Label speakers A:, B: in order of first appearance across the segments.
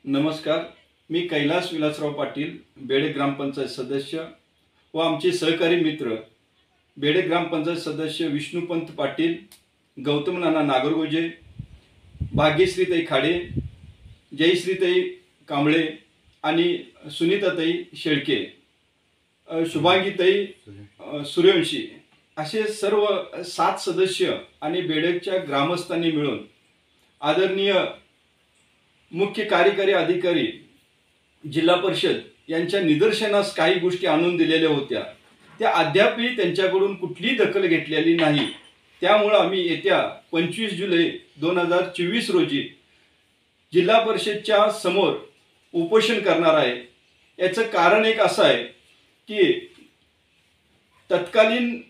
A: नमस्कार. मी कैलास विलासराव पाटील, बेडे ग्रामपंचायत सदस्य व आमचे सहकारी मित्र बेडे ग्रामपंचायत सदस्य विष्णुपंत पाटील, गौतम नाना नागरगोजे, भाग्यश्रीताई खाडे, जयश्रीताई कांबळे आणि सुनीताताई शेळके, शुभांगीताई सूर्यवंशी असे सर्व 7 सदस्य आणि बेडेच्या ग्रामस्थांनी मिळून आदरणीय मुख्य कार्यकारी अधिकारी जिल्हा परिषद यांच्या निदर्शनास काही गोष्टी आणून दिलेल्या होत्या. त्या अद्यापही त्यांच्याकडून कुठलीही दखल घेतलेली नाही. त्यामुळे आम्ही येत्या 25 जुलै 2024 रोजी जिल्हा परिषदच्या समोर उपोषण करणार आहे. याचं कारण एक असं आहे की तत्कालीन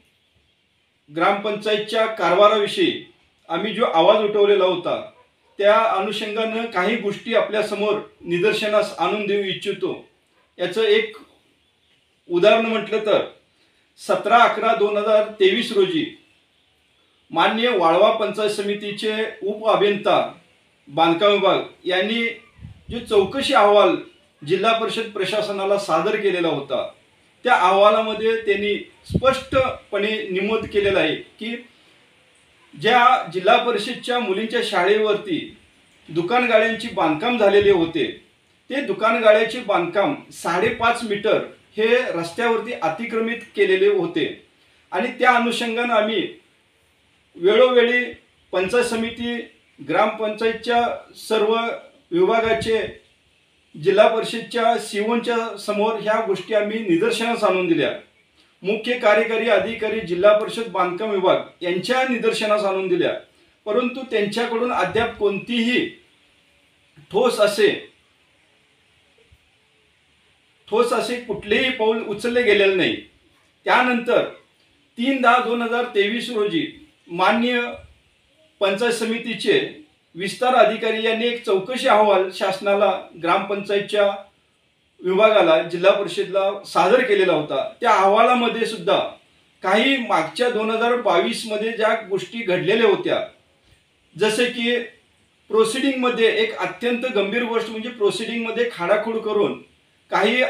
A: ग्रामपंचायतच्या कारभाराविषयी आम्ही जो आवाज उठवलेला होता त्या अनुषंगानं काही गोष्टी आपल्या समोर निदर्शनास आणून देऊ इच्छितो. याचं एक उदाहरण म्हटलं तर 17/11/2023 रोजी माननीय वाळवा पंचायत समितीचे उप अभियंता बांधकाम विभाग यांनी जो चौकशी अहवाल जिल्हा परिषद प्रशासनाला सादर केलेला होता त्या अहवालामध्ये त्यांनी स्पष्टपणे नमूद केलेलं आहे की ज्या जिल्हा परिषदच्या मुलींच्या शाळेवरती दुकान गाड्यांची बांधकाम झालेले होते ते दुकान गाड्याचे बांधकाम 5.5 मीटर हे रस्त्यावरती अतिक्रमित केलेले होते आणि त्या अनुषंगाने आम्ही वेळोवेळी पंचायत समिती ग्रामपंचायतच्या सर्व विभागाचे जिल्हा परिषदच्या सीओच्या समोर ह्या गोष्टी आम्ही निदर्शनास आणून दिल्या. मुख्य कार्यकारी अधिकारी जिल्हा परिषद बांधकाम विभाग यांच्या निदर्शनास आणून दिल्या, परंतु त्यांच्याकडून अद्याप कोणतीही ठोस असे कुठलेही पाऊल उचलले गेलेले नाही. त्यानंतर 3/10/2023 रोजी माननीय पंचायत समितीचे विस्तार अधिकारी यांनी एक चौकशी अहवाल शासनाला ग्रामपंचायतच्या विभागाला जिल्हा परिषदला सादर केलेला होता. त्या अहवालामध्ये सुद्धा काही मागच्या 2022 मध्ये ज्या गोष्टी घडलेल्या होत्या, जसे की प्रोसिडिंग मध्ये एक अत्यंत गंभीर गोष्ट म्हणजे प्रोसिडिंग मध्ये खाडाखोड करून काही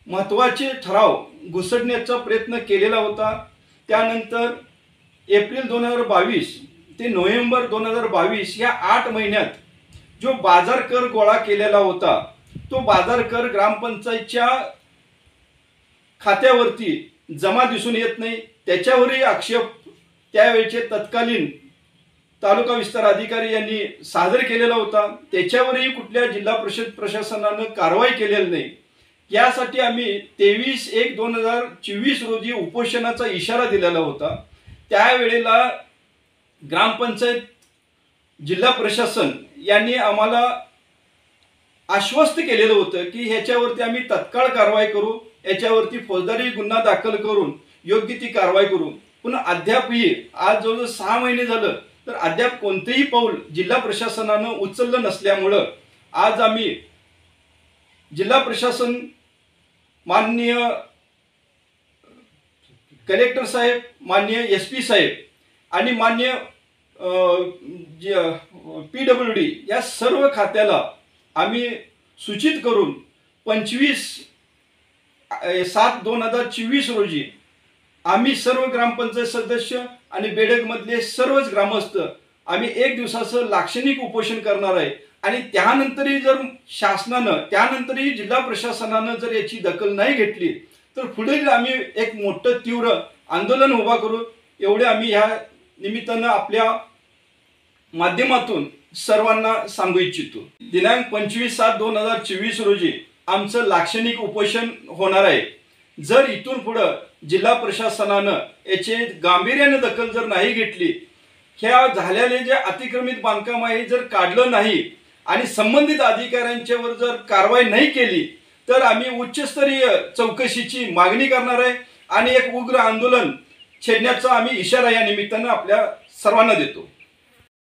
A: महत्त्वाचे ठराव घुसडण्याचा प्रयत्न केलेला होता. त्यानंतर एप्रिल 2022 ते नोव्हेंबर 2022 या 8 महिन्यात जो बाजार कर गोळा केलेला होता तो बाजार कर ग्रामपंचायतच्या खात्यावरती जमा दिसून येत नाही. त्याच्यावरही आक्षेप त्यावेळेचे तत्कालीन तालुका विस्तार अधिकारी यांनी सादर केलेला होता. त्याच्यावरही कुठल्या जिल्हा परिषद प्रशासनानं कारवाई केलेली नाही. यासाठी आम्ही 23/1/2024 रोजी उपोषणाचा इशारा दिलेला होता. त्यावेळेला ग्रामपंचायत जिल्हा प्रशासन यांनी आम्हाला आश्वस्त केलेलं होतं की ह्याच्यावरती आम्ही तत्काळ कारवाई करू, याच्यावरती फौजदारी गुन्हा दाखल करून योग्य ती कारवाई करू. पण अद्यापही आज जवळजवळ 6 महिने झालं तर अद्याप कोणतेही पाऊल जिल्हा प्रशासनानं उचललं नसल्यामुळं आज आम्ही जिल्हा प्रशासन, माननीय कलेक्टर साहेब, माननीय SP साहेब आणि माननीय PWD या सर्व खात्याला आम्ही सूचित करून 25/7/2024 रोजी आम्ही सर्व ग्रामपंचायत सदस्य आणि बेडगमधले सर्वच ग्रामस्थ आम्ही 1 दिवसाचं लाक्षणिक उपोषण करणार आहे. आणि त्यानंतरही जर शासनानं त्यानंतरही जिल्हा प्रशासनानं जर याची दखल नाही घेतली तर पुढे आम्ही एक मोठं तीव्र आंदोलन उभा करू, एवढे आम्ही ह्या निमित्तानं आपल्या माध्यमातून सर्वांना सांगू इच्छितो. दिनांक 25/7/2024 रोजी आमचं लाक्षणिक उपोषण होणार आहे. जर इथून पुढं जिल्हा प्रशासनानं याचे गांभीर्याने दखल जर नाही घेतली, ह्या झालेले जे अतिक्रमित बांधकाम आहे जर काढलं नाही आणि संबंधित अधिकाऱ्यांच्यावर जर कारवाई नाही केली तर आम्ही उच्चस्तरीय चौकशीची मागणी करणार आहे आणि एक उग्र आंदोलन छेडण्याचा आम्ही इशारा या निमित्तानं आपल्या सर्वांना देतो.